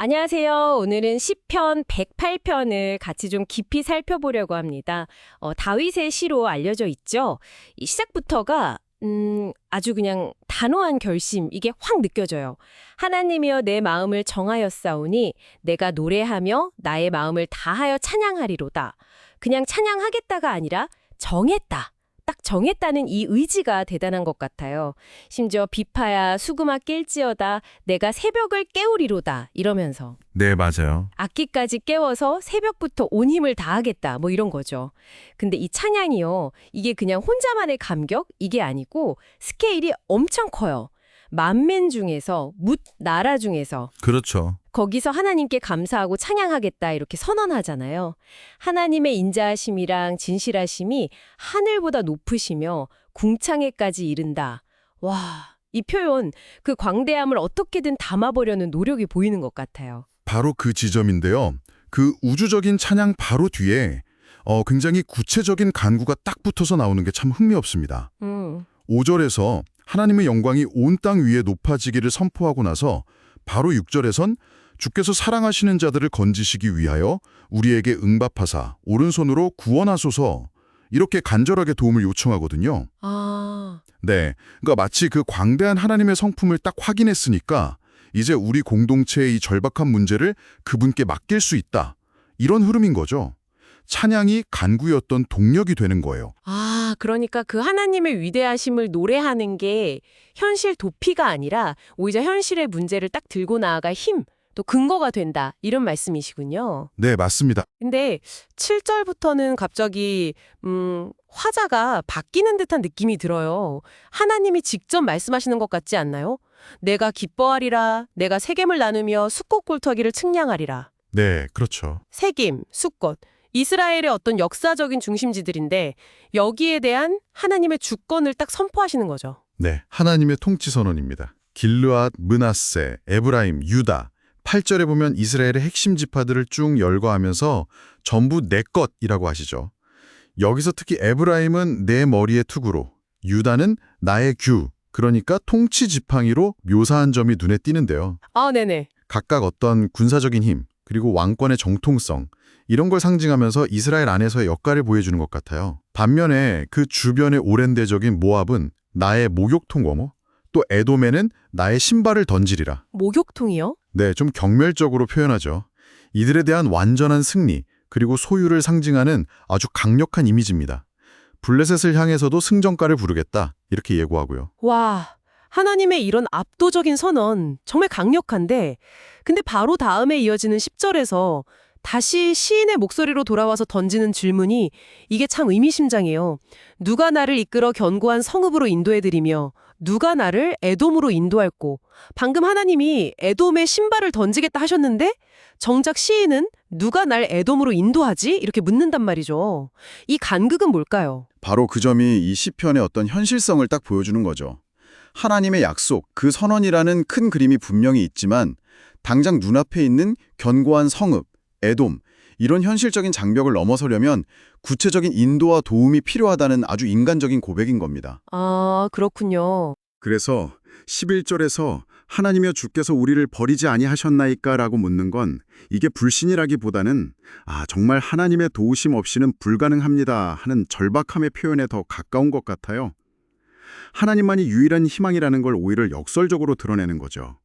안녕하세요. 오늘은 시편 108편을 같이 좀 깊이 살펴보려고 합니다. 다윗의 시로 알려져 있죠. 이 시작부터가 아주 그냥 단호한 결심, 이게 확 느껴져요. 하나님이여 내 마음을 정하였사오니 내가 노래하며 나의 마음을 다하여 찬양하리로다. 그냥 찬양하겠다가 아니라 정했다. 딱 정했다는 이 의지가 대단한 것 같아요. 심지어 비파야 수금아 깰지어다 내가 새벽을 깨우리로다 이러면서 네, 맞아요. 악기까지 깨워서 새벽부터 온 힘을 다하겠다 뭐 이런 거죠. 근데 이 찬양이요. 이게 그냥 혼자만의 감격? 이게 아니고 스케일이 엄청 커요. 만민 중에서 뭇 나라 중에서 그렇죠. 거기서 하나님께 감사하고 찬양하겠다 이렇게 선언하잖아요. 하나님의 인자하심이랑 진실하심이 하늘보다 높으시며 궁창에까지 이른다. 와, 이 표현 그 광대함을 어떻게든 담아보려는 노력이 보이는 것 같아요. 바로 그 지점인데요. 그 우주적인 찬양 바로 뒤에 굉장히 구체적인 간구가 딱 붙어서 나오는 게 참 흥미롭습니다. 5절에서 하나님의 영광이 온 땅 위에 높아지기를 선포하고 나서 바로 6절에선 주께서 사랑하시는 자들을 건지시기 위하여 우리에게 응답하사 오른손으로 구원하소서 이렇게 간절하게 도움을 요청하거든요. 네, 그러니까 마치 그 광대한 하나님의 성품을 딱 확인했으니까 이제 우리 공동체의 이 절박한 문제를 그분께 맡길 수 있다. 이런 흐름인 거죠. 찬양이 간구였던 동력이 되는 거예요. 그러니까 그 하나님의 위대하심을 노래하는 게 현실 도피가 아니라 오히려 현실의 문제를 딱 들고 나아갈 힘, 또 근거가 된다. 이런 말씀이시군요. 네, 맞습니다. 근데 7절부터는 갑자기 화자가 바뀌는 듯한 느낌이 들어요. 하나님이 직접 말씀하시는 것 같지 않나요? 내가 기뻐하리라, 내가 세겜을 나누며 숫꽃 꼴터기를 측량하리라. 네, 그렇죠. 세겜, 숫꽃, 이스라엘의 어떤 역사적인 중심지들인데 여기에 대한 하나님의 주권을 딱 선포하시는 거죠. 네, 하나님의 통치 선언입니다. 길르앗, 므낫세, 에브라임, 유다. 8절에 보면 이스라엘의 핵심 지파들을 쭉 열거하면서 전부 내 것이라고 하시죠. 여기서 특히 에브라임은 내 머리의 투구로, 유다는 나의 규, 그러니까 통치 지팡이로 묘사한 점이 눈에 띄는데요. 네네. 각각 어떤 군사적인 힘, 그리고 왕권의 정통성, 이런 걸 상징하면서 이스라엘 안에서의 역할을 보여주는 것 같아요. 반면에 그 주변의 오랜 대적인 모압은 나의 목욕통 또 에돔에는 나의 신발을 던지리라. 목욕통이요? 네, 좀 경멸적으로 표현하죠. 이들에 대한 완전한 승리, 그리고 소유를 상징하는 아주 강력한 이미지입니다. 블레셋을 향해서도 승전가를 부르겠다, 이렇게 예고하고요. 와, 하나님의 이런 압도적인 선언 정말 강력한데 근데 바로 다음에 이어지는 10절에서 다시 시인의 목소리로 돌아와서 던지는 질문이 이게 참 의미심장해요. 누가 나를 이끌어 견고한 성읍으로 인도해드리며 누가 나를 에돔으로 인도할꼬. 방금 하나님이 에돔에 신발을 던지겠다 하셨는데 정작 시인은 누가 날 에돔으로 인도하지? 이렇게 묻는단 말이죠. 이 간극은 뭘까요? 바로 그 점이 이 시편의 어떤 현실성을 딱 보여주는 거죠. 하나님의 약속, 그 선언이라는 큰 그림이 분명히 있지만 당장 눈앞에 있는 견고한 성읍, 에돔, 이런 현실적인 장벽을 넘어서려면 구체적인 인도와 도움이 필요하다는 아주 인간적인 고백인 겁니다. 그렇군요. 그래서 11절에서 하나님이여 주께서 우리를 버리지 아니하셨나이까 라고 묻는 건 이게 불신이라기보다는 정말 하나님의 도우심 없이는 불가능합니다 하는 절박함의 표현에 더 가까운 것 같아요. 하나님만이 유일한 희망이라는 걸 오히려 역설적으로 드러내는 거죠.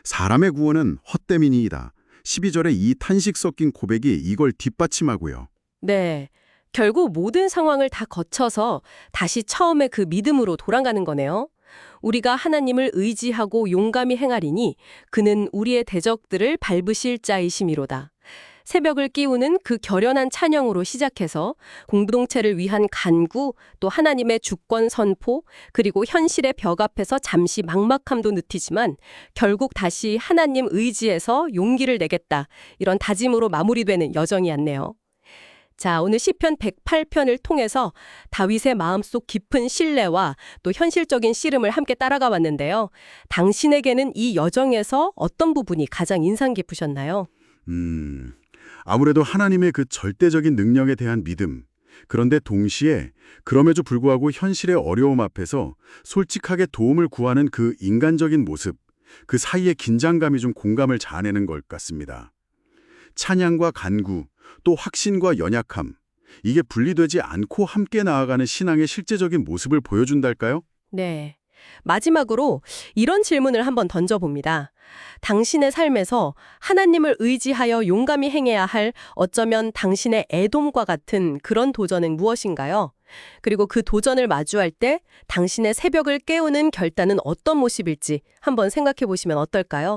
사람의 구원은 헛되미니이다. 12절에 이 탄식 섞인 고백이 이걸 뒷받침하고요. 네. 결국 모든 상황을 다 거쳐서 다시 처음에 그 믿음으로 돌아가는 거네요. 우리가 하나님을 의지하고 용감히 행하리니 그는 우리의 대적들을 밟으실 자이심이로다. 새벽을 끼우는 그 결연한 찬양으로 시작해서 공동체를 위한 간구, 또 하나님의 주권 선포, 그리고 현실의 벽 앞에서 잠시 막막함도 느끼지만 결국 다시 하나님 의지에서 용기를 내겠다. 이런 다짐으로 마무리되는 여정이었네요. 자, 오늘 시편 108편을 통해서 다윗의 마음속 깊은 신뢰와 또 현실적인 씨름을 함께 따라가 왔는데요. 당신에게는 이 여정에서 어떤 부분이 가장 인상 깊으셨나요? 아무래도 하나님의 그 절대적인 능력에 대한 믿음, 그런데 동시에 그럼에도 불구하고 현실의 어려움 앞에서 솔직하게 도움을 구하는 그 인간적인 모습, 그 사이의 긴장감이 좀 공감을 자아내는 것 같습니다. 찬양과 간구, 또 확신과 연약함, 이게 분리되지 않고 함께 나아가는 신앙의 실제적인 모습을 보여준달까요? 네. 마지막으로 이런 질문을 한번 던져봅니다. 당신의 삶에서 하나님을 의지하여 용감히 행해야 할 어쩌면 당신의 애돔과 같은 그런 도전은 무엇인가요? 그리고 그 도전을 마주할 때 당신의 새벽을 깨우는 결단은 어떤 모습일지 한번 생각해 보시면 어떨까요?